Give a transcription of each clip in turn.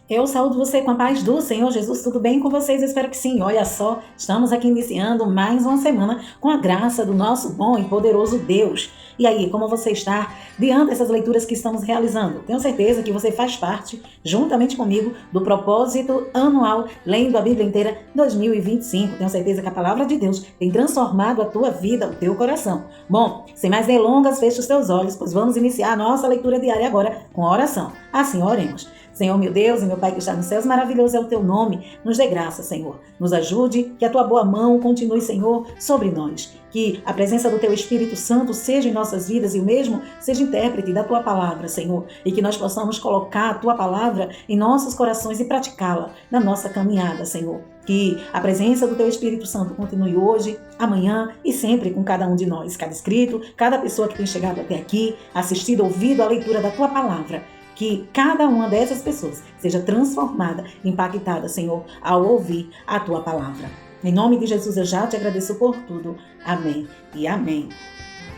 Eu saúdo você com a paz do Senhor Jesus, tudo bem com vocês? Eu espero que sim. Olha só, estamos aqui iniciando mais uma semana com a graça do nosso bom e poderoso Deus. E aí, como você está diante dessas leituras que estamos realizando? Tenho certeza que você faz parte, juntamente comigo, do propósito anual Lendo a Bíblia Inteira 2025. Tenho certeza que a palavra de Deus tem transformado a tua vida, o teu coração. Bom, sem mais delongas, feche os teus olhos, pois vamos iniciar a nossa leitura diária agora com a oração. Assim, oremos. Senhor, meu Deus e meu Pai que está nos céus, maravilhoso é o teu nome. Nos dê graça, Senhor. Nos ajude, que a tua boa mão continue, Senhor, sobre nós. Que a presença do teu Espírito Santo seja em nossas vidas e o mesmo seja intérprete da tua palavra, Senhor. E que nós possamos colocar a tua palavra em nossos corações e praticá-la na nossa caminhada, Senhor. Que a presença do teu Espírito Santo continue hoje, amanhã e sempre com cada um de nós. Cada inscrito, cada pessoa que tem chegado até aqui, assistido, ouvido a leitura da tua palavra. Que cada uma dessas pessoas seja transformada, impactada, Senhor, ao ouvir a tua palavra. Em nome de Jesus, eu já te agradeço por tudo. Amém e amém.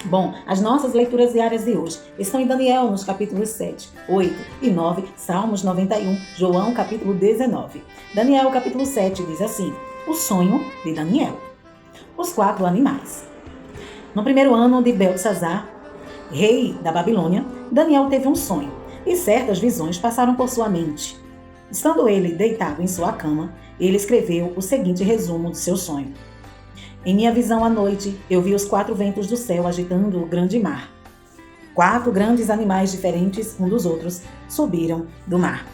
Bom, as nossas leituras diárias de hoje estão em Daniel, nos capítulos 7, 8 e 9, Salmos 91, João, capítulo 19. Daniel, capítulo 7, diz assim: o sonho de Daniel. Os 4 animais. No primeiro ano de Beltesazar, rei da Babilônia, Daniel teve um sonho. E certas visões passaram por sua mente. Estando ele deitado em sua cama, ele escreveu o seguinte resumo do seu sonho. Em minha visão à noite, eu vi os 4 ventos do céu agitando o grande mar. 4 grandes animais diferentes um dos outros subiram do mar.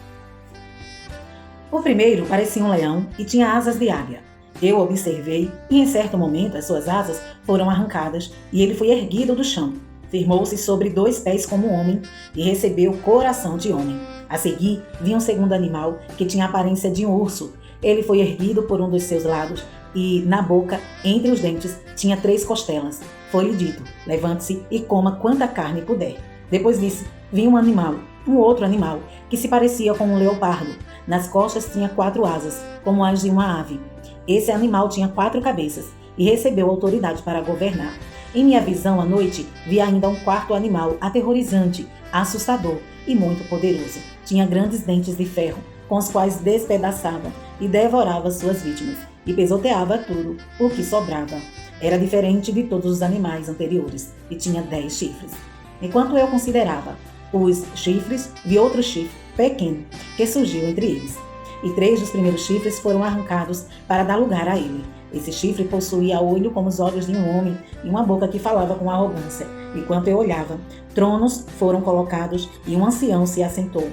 O primeiro parecia um leão e tinha asas de águia. Eu observei e em certo momento as suas asas foram arrancadas e ele foi erguido do chão. Firmou-se sobre 2 pés como homem e recebeu coração de homem. A seguir, vi um segundo animal que tinha a aparência de um urso. Ele foi erguido por um dos seus lados e, na boca, entre os dentes, tinha 3 costelas. Foi-lhe dito: levante-se e coma quanta carne puder. Depois disso, vi um outro animal, que se parecia com um leopardo. Nas costas tinha 4 asas, como as de uma ave. Esse animal tinha 4 cabeças e recebeu autoridade para governar. Em minha visão à noite, vi ainda um 4º animal aterrorizante, assustador e muito poderoso. Tinha grandes dentes de ferro, com os quais despedaçava e devorava suas vítimas, e pisoteava tudo o que sobrava. Era diferente de todos os animais anteriores, e tinha 10 chifres. Enquanto eu considerava os chifres, vi outro chifre pequeno, que surgiu entre eles. E 3 dos primeiros chifres foram arrancados para dar lugar a ele. Esse chifre possuía olho como os olhos de um homem e uma boca que falava com arrogância. Enquanto eu olhava, tronos foram colocados e um ancião se assentou.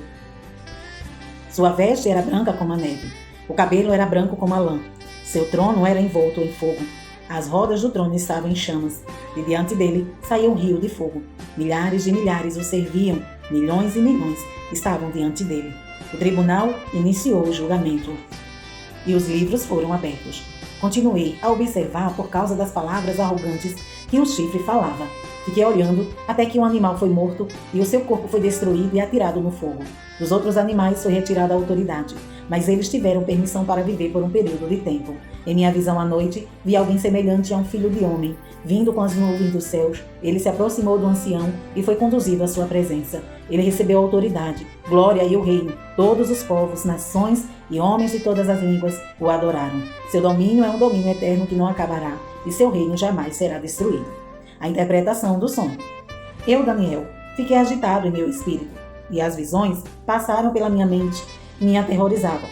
Sua veste era branca como a neve. O cabelo era branco como a lã. Seu trono era envolto em fogo. As rodas do trono estavam em chamas. E diante dele saía um rio de fogo. Milhares de milhares o serviam. Milhões e milhões estavam diante dele. O tribunal iniciou o julgamento. E os livros foram abertos. Continuei a observar por causa das palavras arrogantes que o chifre falava. Fiquei olhando até que um animal foi morto e o seu corpo foi destruído e atirado no fogo. Dos outros animais foi retirada a autoridade, mas eles tiveram permissão para viver por um período de tempo. Em minha visão à noite, vi alguém semelhante a um filho de homem, vindo com as nuvens dos céus. Ele se aproximou do ancião e foi conduzido à sua presença. Ele recebeu autoridade, glória e o reino. Todos os povos, nações e homens de todas as línguas o adoraram. Seu domínio é um domínio eterno que não acabará, e seu reino jamais será destruído. A interpretação do sonho. Eu, Daniel, fiquei agitado em meu espírito, e as visões passaram pela minha mente e me aterrorizavam.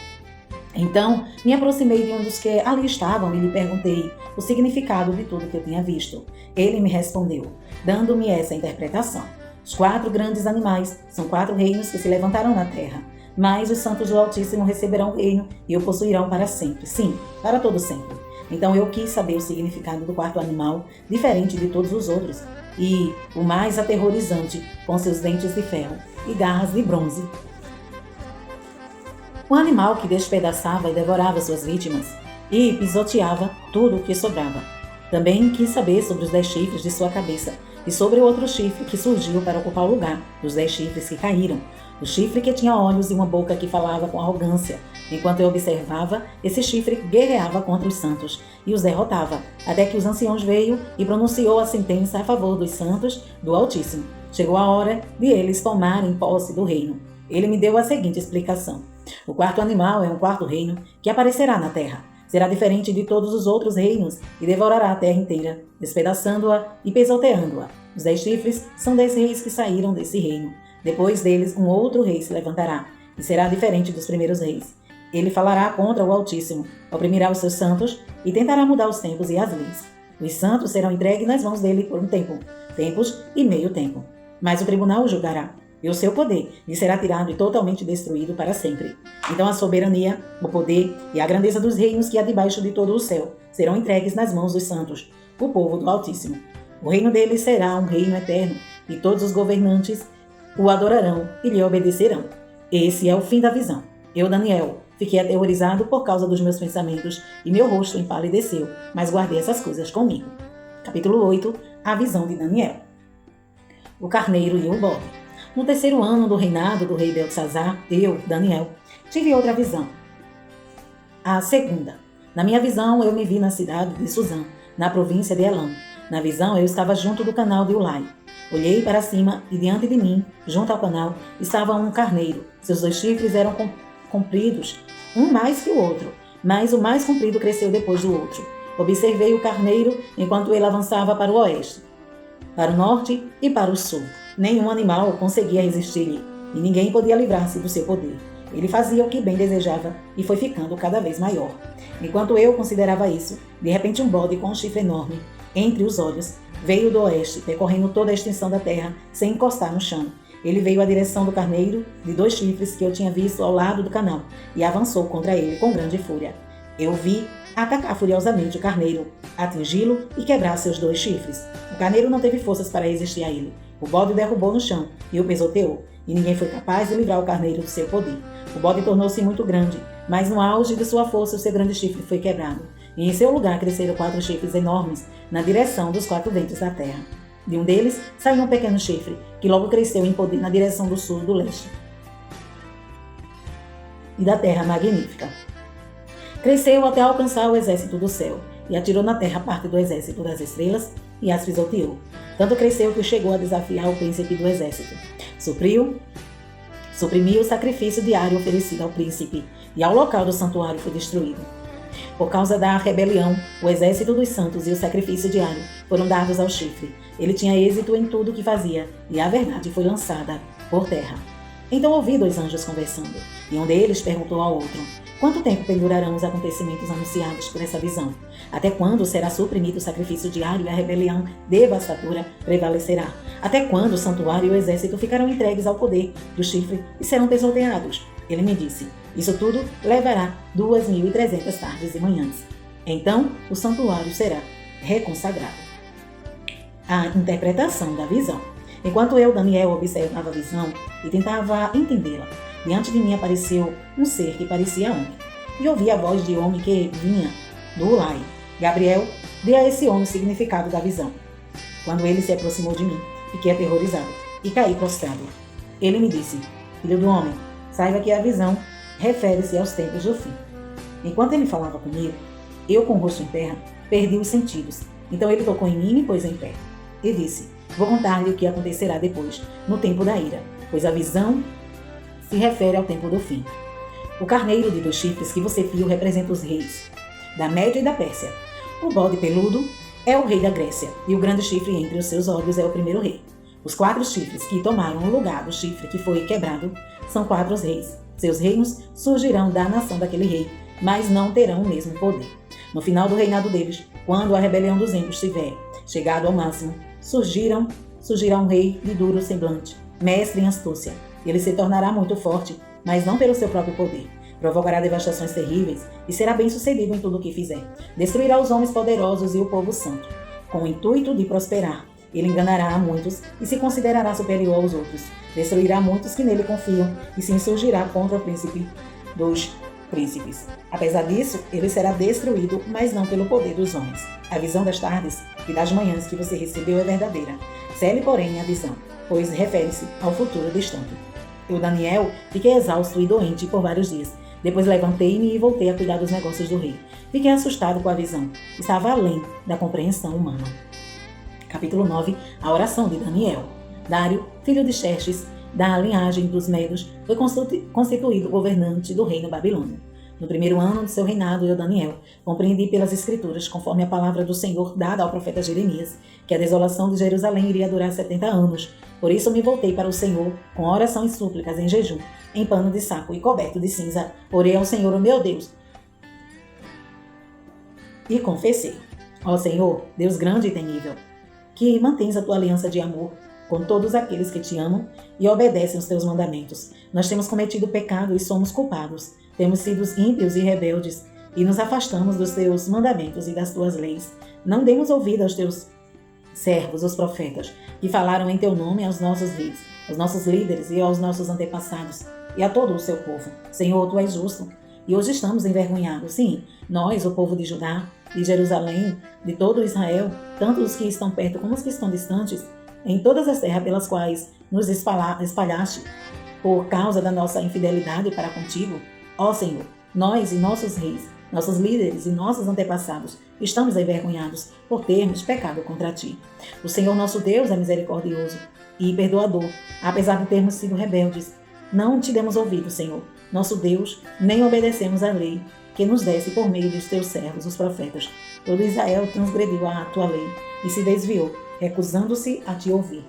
Então, me aproximei de um dos que ali estavam e lhe perguntei o significado de tudo que eu tinha visto. Ele me respondeu, dando-me essa interpretação. Os 4 grandes animais são 4 reinos que se levantarão na terra, mas os santos do Altíssimo receberão o reino e o possuirão para sempre, sim, para todo sempre. Então eu quis saber o significado do 4º animal, diferente de todos os outros, e o mais aterrorizante, com seus dentes de ferro e garras de bronze. O animal que despedaçava e devorava suas vítimas e pisoteava tudo o que sobrava. Também quis saber sobre os 10 chifres de sua cabeça e sobre o outro chifre que surgiu para ocupar o lugar dos 10 chifres que caíram. O chifre que tinha olhos e uma boca que falava com arrogância. Enquanto eu observava, esse chifre guerreava contra os santos e os derrotava, até que os anciãos veio e pronunciou a sentença a favor dos santos do Altíssimo. Chegou a hora de eles tomarem posse do reino. Ele me deu a seguinte explicação. O quarto animal é um quarto reino que aparecerá na terra. Será diferente de todos os outros reinos e devorará a terra inteira, despedaçando-a e pisoteando-a. Os 10 chifres são 10 reis que saíram desse reino. Depois deles, um outro rei se levantará, e será diferente dos primeiros reis. Ele falará contra o Altíssimo, oprimirá os seus santos e tentará mudar os tempos e as leis. Os santos serão entregues nas mãos dele por um tempo, tempos e meio tempo. Mas o tribunal o julgará, e o seu poder lhe será tirado e totalmente destruído para sempre. Então a soberania, o poder e a grandeza dos reinos que há debaixo de todo o céu serão entregues nas mãos dos santos, o povo do Altíssimo. O reino dele será um reino eterno, e todos os governantes o adorarão e lhe obedecerão. Esse é o fim da visão. Eu, Daniel, fiquei aterrorizado por causa dos meus pensamentos e meu rosto empalideceu, mas guardei essas coisas comigo. Capítulo 8. A visão de Daniel. O carneiro e o bode. No terceiro ano do reinado do rei Beltesazar, eu, Daniel, tive outra visão. A segunda. Na minha visão, eu me vi na cidade de Suzã, na província de Elam. Na visão, eu estava junto do canal de Ulai. Olhei para cima e diante de mim, junto ao canal, estava um carneiro. Seus 2 chifres eram compridos, um mais que o outro, mas o mais comprido cresceu depois do outro. Observei o carneiro enquanto ele avançava para o oeste, para o norte e para o sul. Nenhum animal conseguia resistir-lhe, e ninguém podia livrar-se do seu poder. Ele fazia o que bem desejava e foi ficando cada vez maior. Enquanto eu considerava isso, de repente um bode com um chifre enorme entre os olhos veio do oeste, percorrendo toda a extensão da terra, sem encostar no chão. Ele veio à direção do carneiro de 2 chifres que eu tinha visto ao lado do canal e avançou contra ele com grande fúria. Eu vi atacar furiosamente o carneiro, atingi-lo e quebrar seus 2 chifres. O carneiro não teve forças para resistir a ele. O bode o derrubou no chão e o pisoteou, e ninguém foi capaz de livrar o carneiro do seu poder. O bode tornou-se muito grande, mas no auge de sua força o seu grande chifre foi quebrado, e em seu lugar cresceram 4 chifres enormes na direção dos 4 ventos da terra. De um deles saiu um pequeno chifre, que logo cresceu em poder na direção do sul e do leste, e da terra magnífica. Cresceu até alcançar o exército do céu, e atirou na terra parte do exército das estrelas, e as pisoteou. Tanto cresceu que chegou a desafiar o príncipe do exército. Suprimiu o sacrifício diário oferecido ao príncipe, e ao local do santuário foi destruído. Por causa da rebelião, o exército dos santos e o sacrifício diário foram dados ao chifre. Ele tinha êxito em tudo o que fazia, e a verdade foi lançada por terra. Então ouvi 2 anjos conversando, e um deles perguntou ao outro: quanto tempo pendurarão os acontecimentos anunciados por essa visão? Até quando será suprimido o sacrifício diário e a rebelião devastadora prevalecerá? Até quando o santuário e o exército ficarão entregues ao poder do chifre e serão pisoteados? Ele me disse: isso tudo levará 2.300 tardes e manhãs. Então o santuário será reconsagrado. A interpretação da visão. Enquanto eu, Daniel, observava a visão e tentava entendê-la, diante de mim apareceu um ser que parecia homem. E ouvi a voz de homem que vinha do Ulai. Gabriel, dê a esse homem o significado da visão. Quando ele se aproximou de mim, fiquei aterrorizado e caí prostrado. Ele me disse: filho do homem, saiba que a visão refere-se aos tempos do fim. Enquanto ele falava comigo, eu, com o rosto em terra, perdi os sentidos. Então ele tocou em mim e me pôs em pé. E disse: vou contar-lhe o que acontecerá depois, no tempo da ira, pois a visão se refere ao tempo do fim. O carneiro de 2 chifres que você viu representa os reis da Média e da Pérsia. O bode peludo é o rei da Grécia, e o grande chifre entre os seus olhos é o primeiro rei. Os 4 chifres que tomaram o lugar do chifre que foi quebrado são 4 reis. Seus reinos surgirão da nação daquele rei, mas não terão o mesmo poder. No final do reinado deles, quando a rebelião dos ímpios tiver chegado ao máximo, surgirá um rei de duro semblante, mestre em astúcia. Ele se tornará muito forte, mas não pelo seu próprio poder. Provocará devastações terríveis e será bem sucedido em tudo o que fizer. Destruirá os homens poderosos e o povo santo, com o intuito de prosperar. Ele enganará a muitos e se considerará superior aos outros. Destruirá muitos que nele confiam e se insurgirá contra o príncipe dos príncipes. Apesar disso, ele será destruído, mas não pelo poder dos homens. A visão das tardes e das manhãs que você recebeu é verdadeira. Cele, porém, a visão, pois refere-se ao futuro distante. Eu, Daniel, fiquei exausto e doente por vários dias. Depois levantei-me e voltei a cuidar dos negócios do rei. Fiquei assustado com a visão. Estava além da compreensão humana. Capítulo 9. A oração de Daniel. Dário, filho de Xerxes, da linhagem dos Medos, foi constituído governante do reino babilônio. No primeiro ano de seu reinado, eu, Daniel, compreendi pelas Escrituras, conforme a palavra do Senhor dada ao profeta Jeremias, que a desolação de Jerusalém iria durar 70 anos. Por isso me voltei para o Senhor, com oração e súplicas em jejum, em pano de saco e coberto de cinza. Orei ao Senhor, o meu Deus, e confessei: ó Senhor, Deus grande e temível, que mantens a tua aliança de amor com todos aqueles que te amam e obedecem os teus mandamentos. Nós temos cometido pecado e somos culpados. Temos sido ímpios e rebeldes e nos afastamos dos teus mandamentos e das tuas leis. Não demos ouvido aos teus servos, os profetas, que falaram em teu nome aos nossos reis, aos nossos líderes e aos nossos antepassados e a todo o seu povo. Senhor, tu és justo. E hoje estamos envergonhados. Sim, nós, o povo de Judá, de Jerusalém, de todo Israel, tanto os que estão perto como os que estão distantes, em todas as terras pelas quais nos espalhaste por causa da nossa infidelidade para contigo. Ó Senhor, nós e nossos reis, nossos líderes e nossos antepassados estamos envergonhados por termos pecado contra ti. O Senhor nosso Deus é misericordioso e perdoador, apesar de termos sido rebeldes. Não te demos ouvido, Senhor, nosso Deus, nem obedecemos à lei que nos desse por meio dos teus servos, os profetas. Todo Israel transgrediu a tua lei e se desviou, recusando-se a te ouvir.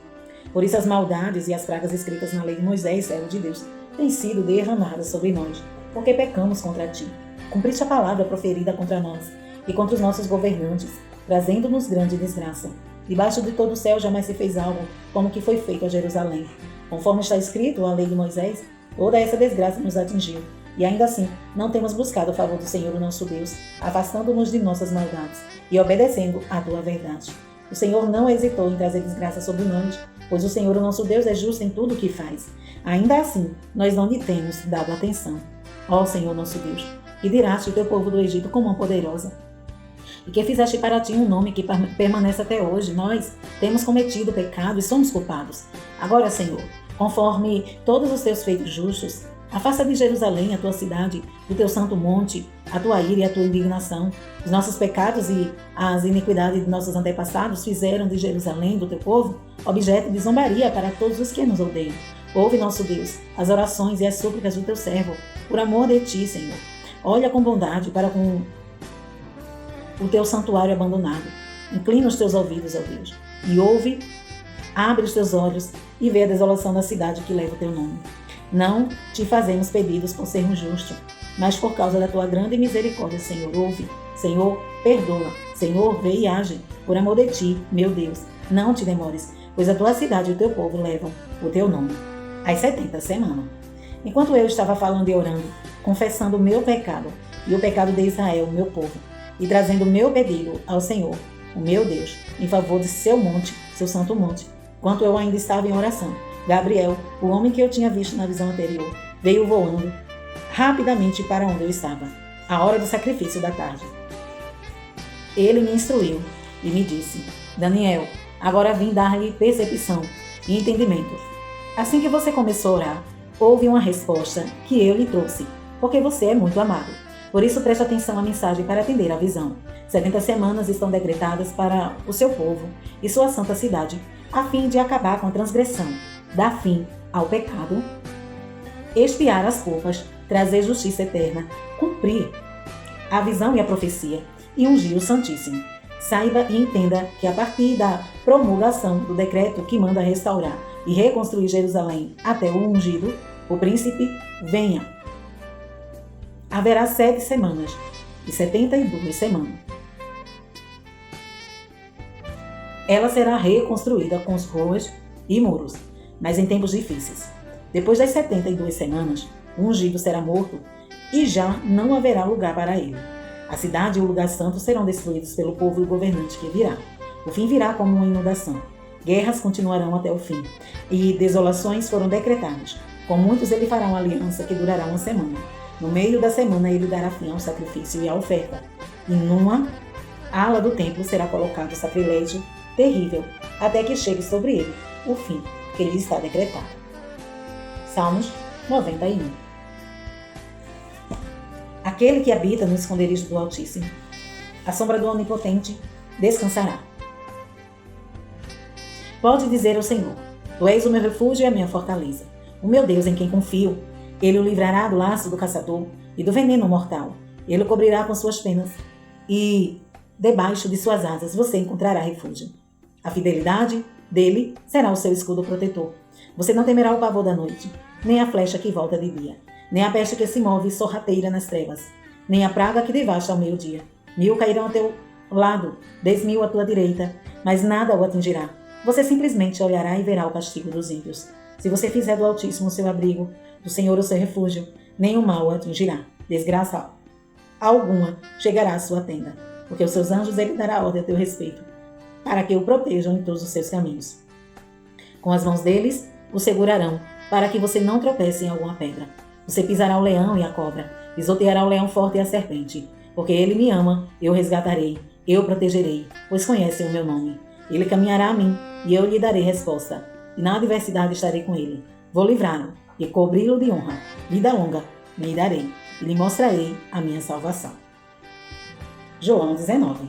Por isso as maldades e as pragas escritas na lei de Moisés, servo de Deus, têm sido derramadas sobre nós, porque pecamos contra ti. Cumpriste a palavra proferida contra nós e contra os nossos governantes, trazendo-nos grande desgraça. Debaixo de todo o céu jamais se fez algo como o que foi feito a Jerusalém. Conforme está escrito a lei de Moisés, toda essa desgraça nos atingiu, e ainda assim não temos buscado o favor do Senhor, o nosso Deus, afastando-nos de nossas maldades e obedecendo à tua verdade. O Senhor não hesitou em trazer desgraça sobre nós, pois o Senhor, o nosso Deus, é justo em tudo o que faz. Ainda assim, nós não lhe temos dado atenção. Ó Senhor, nosso Deus, que tiraste o teu povo do Egito com mão poderosa, e que fizeste para ti um nome que permanece até hoje. Nós temos cometido pecado e somos culpados. Agora, Senhor, conforme todos os teus feitos justos, afasta de Jerusalém, a tua cidade, do teu santo monte, a tua ira e a tua indignação. Os nossos pecados e as iniquidades de nossos antepassados fizeram de Jerusalém, do teu povo, objeto de zombaria para todos os que nos odeiam. Ouve, nosso Deus, as orações e as súplicas do teu servo, por amor de ti, Senhor. Olha com bondade para com o teu santuário abandonado. Inclina os teus ouvidos, ó Deus, e ouve, abre os teus olhos e vê a desolação da cidade que leva o teu nome. Não te fazemos pedidos por sermos justos, mas por causa da tua grande misericórdia, Senhor. Ouve, Senhor, perdoa. Senhor, vê e age. Por amor de ti, meu Deus, não te demores, pois a tua cidade e o teu povo levam o teu nome. As 70 semanas. Enquanto eu estava falando e orando, confessando o meu pecado e o pecado de Israel, o meu povo, e trazendo o meu pedido ao Senhor, o meu Deus, em favor de seu monte, seu santo monte, enquanto eu ainda estava em oração, Gabriel, o homem que eu tinha visto na visão anterior, veio voando rapidamente para onde eu estava, à hora do sacrifício da tarde. Ele me instruiu e me disse: Daniel, agora vim dar-lhe percepção e entendimento. Assim que você começou a orar, houve uma resposta que eu lhe trouxe, porque você é muito amado. Por isso preste atenção à mensagem para atender à visão. 70 semanas estão decretadas para o seu povo e sua santa cidade, a fim de acabar com a transgressão, dar fim ao pecado, expiar as culpas, trazer justiça eterna, cumprir a visão e a profecia e ungir o Santíssimo. Saiba e entenda que a partir da promulgação do decreto que manda restaurar e reconstruir Jerusalém até o ungido, o príncipe, venha. Haverá 7 semanas e 72 semanas. Ela será reconstruída com as ruas e muros, mas em tempos difíceis. Depois das 72 semanas, o ungido será morto e já não haverá lugar para ele. A cidade e o lugar santo serão destruídos pelo povo e o governante que virá. O fim virá como uma inundação. Guerras continuarão até o fim, e desolações foram decretadas. Com muitos ele fará uma aliança que durará uma semana. No meio da semana ele dará fim ao sacrifício e à oferta. E numa ala do templo será colocado o sacrilégio terrível, até que chegue sobre ele o fim que lhe está decretado. Salmos 91. Aquele que habita no esconderijo do Altíssimo, a sombra do Onipotente, descansará. Pode dizer ao Senhor: Tu és o meu refúgio e a minha fortaleza. o meu Deus em quem confio. Ele o livrará do laço do caçador e do veneno mortal. Ele o cobrirá com suas penas e debaixo de suas asas você encontrará refúgio. A fidelidade dele será o seu escudo protetor. Você não temerá o pavor da noite, nem a flecha que volta de dia, nem a peste que se move sorrateira nas trevas, nem a praga que devasta ao meio-dia. 1000 cairão ao teu lado, 10.000 à tua direita, mas nada o atingirá. Você simplesmente olhará e verá o castigo dos ímpios. Se você fizer do Altíssimo o seu abrigo, do Senhor o seu refúgio, nenhum mal o atingirá. Desgraça alguma chegará à sua tenda, porque os seus anjos ele dará ordem a teu respeito, para que o protejam em todos os seus caminhos. Com as mãos deles o segurarão, para que você não tropece em alguma pedra. Você pisará o leão e a cobra, pisoteará o leão forte e a serpente. Porque ele me ama, eu resgatarei, eu protegerei, pois conhece o meu nome. Ele caminhará a mim, e eu lhe darei resposta. E na adversidade estarei com ele. Vou livrá-lo, e cobri-lo de honra. Vida longa lhe darei, e lhe mostrarei a minha salvação. João 19.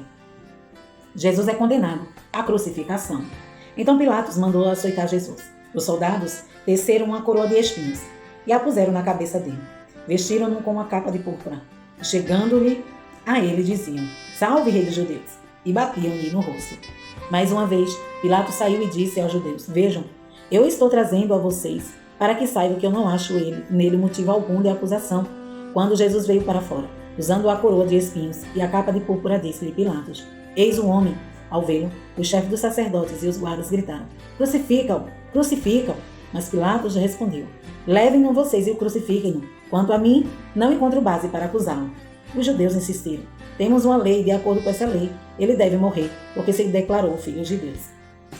Jesus é condenado à crucificação. Então Pilatos mandou açoitar Jesus. Os soldados teceram uma coroa de espinhos e a puseram na cabeça dele. Vestiram-no com uma capa de púrpura. Chegando-lhe a ele diziam: Salve, rei dos judeus! E batiam-lhe no rosto. Mais uma vez, Pilatos saiu e disse aos judeus: Vejam, eu estou trazendo a vocês para que saibam que eu não acho nele motivo algum de acusação. Quando Jesus veio para fora, usando a coroa de espinhos e a capa de púrpura, disse-lhe Pilatos: Eis o homem. Ao vê-lo, os chefes dos sacerdotes e os guardas gritaram: Crucificam! Crucificam! Mas Pilatos respondeu: Levem-no vocês e o crucifiquem-no. Quanto a mim, não encontro base para acusá-lo. Os judeus insistiram: Temos uma lei, de acordo com essa lei, ele deve morrer, porque se declarou filho de Deus.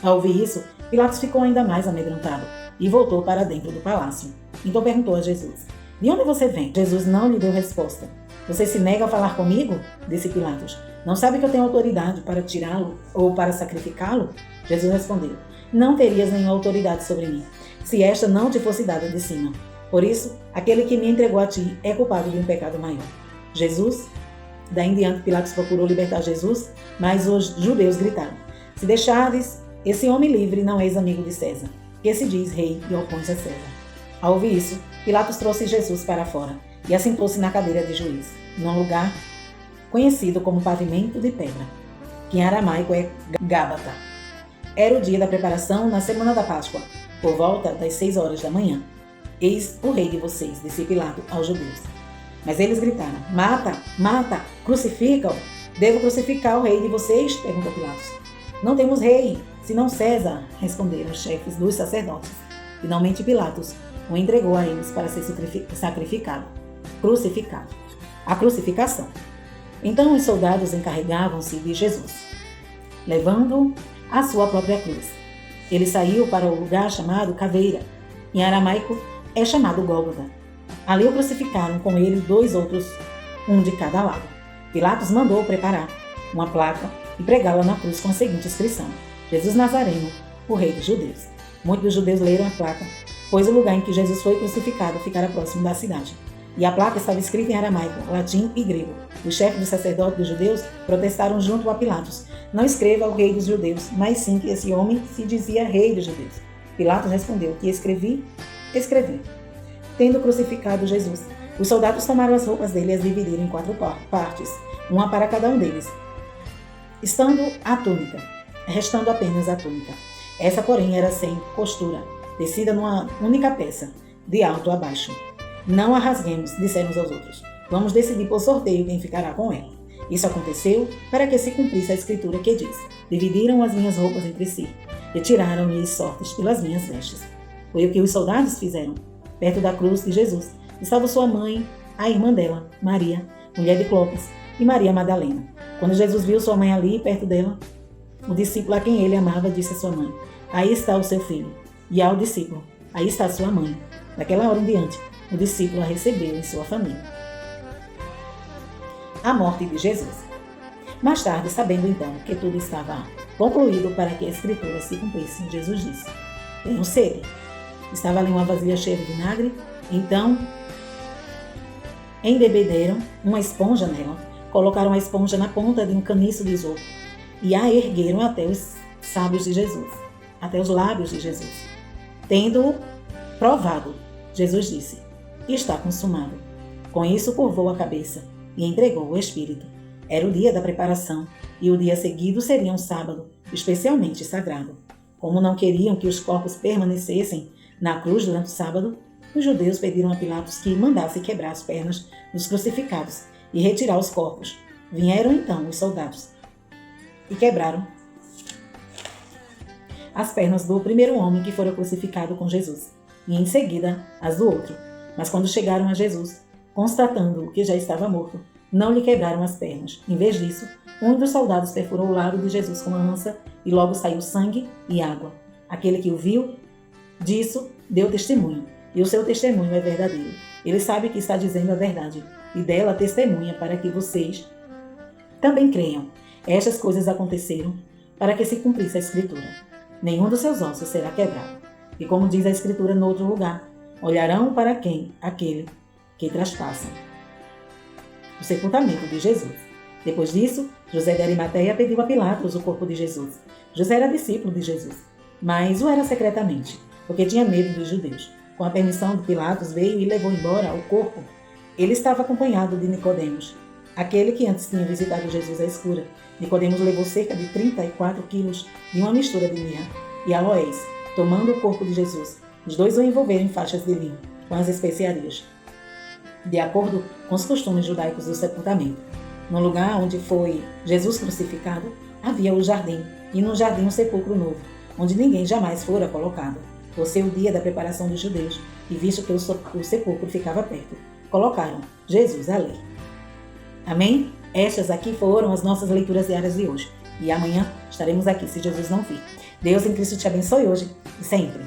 Ao ouvir isso, Pilatos ficou ainda mais amedrontado e voltou para dentro do palácio. Então perguntou a Jesus: De onde você vem? Jesus não lhe deu resposta. Você se nega a falar comigo? Disse Pilatos. Não sabe que eu tenho autoridade para tirá-lo ou para sacrificá-lo? Jesus respondeu: Não terias nenhuma autoridade sobre mim, se esta não te fosse dada de cima. Por isso, aquele que me entregou a ti é culpado de um pecado maior. Jesus, daí em diante Pilatos procurou libertar Jesus, mas os judeus gritaram: Se deixares esse homem livre, não és amigo de César, que se diz rei e opões a César. Ao ouvir isso, Pilatos trouxe Jesus para fora e assentou-se na cadeira de juiz, num lugar conhecido como pavimento de pedra, que em aramaico é Gábata. Era o dia da preparação na semana da Páscoa, por volta das 6 horas da manhã. Eis o rei de vocês, disse Pilatos aos judeus. Mas eles gritaram: Mata, mata, crucifica-o. Devo crucificar o rei de vocês? Perguntou Pilatos. Não temos rei, senão César, responderam os chefes dos sacerdotes. Finalmente Pilatos o entregou a eles para ser sacrificado, crucificado. A crucificação. Então os soldados encarregavam-se de Jesus, levando a sua própria cruz. Ele saiu para o lugar chamado Caveira. Em aramaico é chamado Gólgota. Ali o crucificaram com ele 2 outros, um de cada lado. Pilatos mandou preparar uma placa e pregá-la na cruz com a seguinte inscrição: Jesus Nazareno, o rei dos judeus. Muitos dos judeus leram a placa, pois o lugar em que Jesus foi crucificado ficara próximo da cidade. E a placa estava escrita em aramaico, latim e grego. Os chefes dos sacerdotes dos judeus protestaram junto a Pilatos: Não escreva o rei dos judeus, mas sim que esse homem se dizia rei dos judeus. Pilatos respondeu: Que escrevi? Escrevi. Tendo crucificado Jesus, os soldados tomaram as roupas dele e as dividiram em 4 partes, uma para cada um deles, restando apenas a túnica. Essa, porém, era sem costura, tecida numa única peça, de alto a baixo. Não a rasguemos, disseram uns aos outros. Vamos decidir por sorteio quem ficará com ela. Isso aconteceu para que se cumprisse a escritura que diz: Dividiram as minhas roupas entre si, e tiraram-lhes sortes pelas minhas vestes. Foi o que os soldados fizeram. Perto da cruz de Jesus estava sua mãe, a irmã dela, Maria, mulher de Clopas, e Maria Madalena. Quando Jesus viu sua mãe ali, perto dela, o discípulo a quem ele amava disse à sua mãe: Aí está o seu filho. E ao discípulo: Aí está sua mãe. Daquela hora em diante, o discípulo a recebeu em sua família. A morte de Jesus. Mais tarde, sabendo então que tudo estava concluído para que a escritura se cumprisse, Jesus disse: Tenho sede. Estava ali uma vasilha cheia de vinagre. Então, embebederam uma esponja nela, colocaram a esponja na ponta de um caniço de isopo e a ergueram até os lábios de Jesus. Tendo provado, Jesus disse: está consumado. Com isso curvou a cabeça e entregou o espírito. Era o dia da preparação, e o dia seguido seria um sábado, especialmente sagrado. Como não queriam que os corpos permanecessem na cruz durante o sábado, os judeus pediram a Pilatos que mandasse quebrar as pernas dos crucificados e retirar os corpos. Vieram então os soldados e quebraram as pernas do primeiro homem que fora crucificado com Jesus, e em seguida as do outro. Mas quando chegaram a Jesus, constatando que já estava morto, não lhe quebraram as pernas. Em vez disso, um dos soldados perfurou o lado de Jesus com uma lança e logo saiu sangue e água. Aquele que o viu disso deu testemunho, e o seu testemunho é verdadeiro. Ele sabe que está dizendo a verdade, e dela testemunha para que vocês também creiam. Estas coisas aconteceram para que se cumprisse a Escritura. Nenhum dos seus ossos será quebrado. E como diz a Escritura no outro lugar, olharão para quem? Aquele que traspassa o sepultamento de Jesus. Depois disso, José de Arimateia pediu a Pilatos o corpo de Jesus. José era discípulo de Jesus, mas o era secretamente, porque tinha medo dos judeus. Com a permissão de Pilatos, veio e levou embora o corpo. Ele estava acompanhado de Nicodemos, aquele que antes tinha visitado Jesus à escura. Nicodemos levou cerca de 34 quilos de uma mistura de mirra e aloés, tomando o corpo de Jesus. Os dois o envolveram em faixas de linho, com as especiarias, de acordo com os costumes judaicos do sepultamento. No lugar onde foi Jesus crucificado, havia o jardim, e no jardim um sepulcro novo, onde ninguém jamais fora colocado. Por ser o dia da preparação dos judeus, e visto que o sepulcro ficava perto, colocaram Jesus ali. Amém? Estas aqui foram as nossas leituras diárias de hoje. E amanhã estaremos aqui, se Jesus não vir. Deus em Cristo te abençoe hoje e sempre.